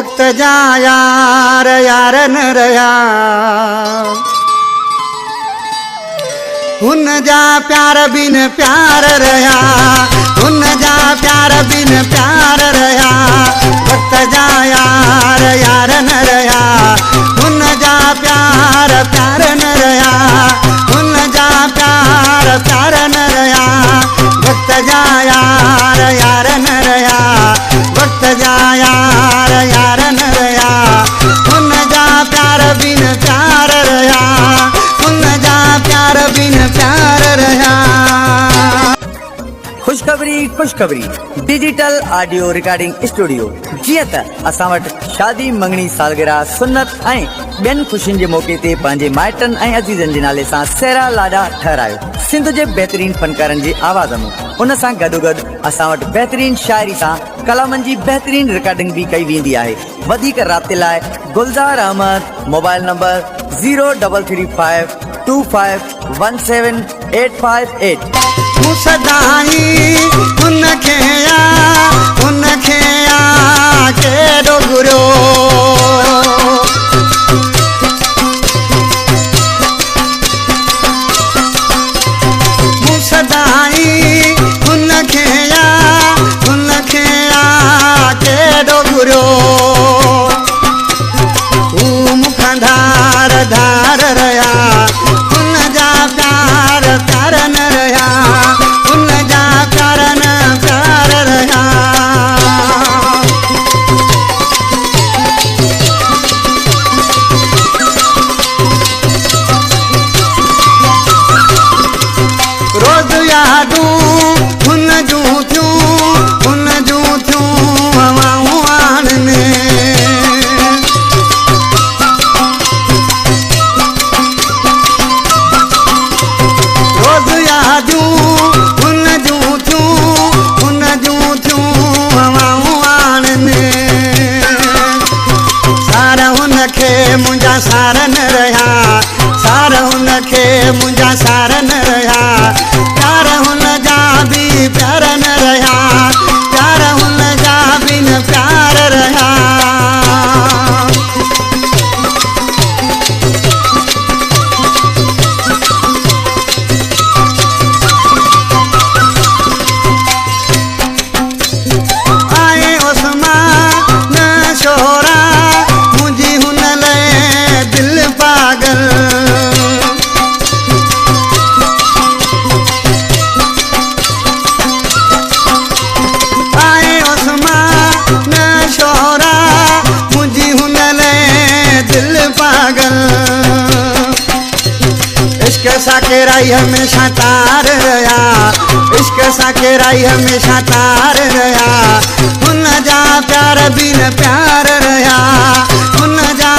वक्त जा यार यार न रहा उन जा प्यार बिन प्यार रहा उन जा प्यार बिन प्यार रहा वक्त जा यार यार न रहा उन जा प्यार प्यार न रहा उन जा प्यार प्यार न रहा वक्त जा यार यार न रहा वक्त जा यार यार न रहा उन जा प्यार बिन प्यार रहा उन जा प्यार बिन प्यार रहा। खुशखबरी डिजिटल ऑडियो रिकॉर्डिंग स्टूडियो जीअं त असां वटि शादी मंगणी सालगिरह सुन्नत ऐं ॿियनि ख़ुशियुनि जे मौक़े ते पंहिंजे माइटनि ऐं अज़ीज़नि जे नाले सां सेहरा लाॾा ठहिरायो सिंध जे बहितरीन फनकारनि जी आवाज़ में उन सां गॾोगॾु असां वटि बहितरीन शाइरी सां कलामनि जी बहितरीन रिकॉर्डिंग भी कई वेंदी आहे। वधीक राब्ते लाइ गुलज़ार अहमद मोबाइल नंबर 0335251785 मुसदाई उनखे केॾो घुरियो मुसदाई उनखे केॾो घुरियो हू मुखां धार धार रहिया उन जा प्यार प्यार न रहिया उन जा प्यार न प्यार रहिया। रोज़ यादूं हुन जूं थियूं हवाऊं आननि रोज़ यादूं हुन जूं थियूं हवाऊं आननि सार हुनखे मुंहिंजा सार न रहिया सार हुनखे मुंहिंजा सार न रहिया प्यार हुन जा बि प्यार न रहिया प्यार हुन जा बिन प्यार रहिया। आए उस्मान शोरा मुंहिंजी हुन लाइ दिल पागल आए उस्मान शोरा मुंहिंजी हुन लाइ दिल पागल इश्क सां केराई हमेशा तार रहिया इश्क सां केराई हमेशा तार रहिया उन जा प्यार बिन प्यार रहिया उन जा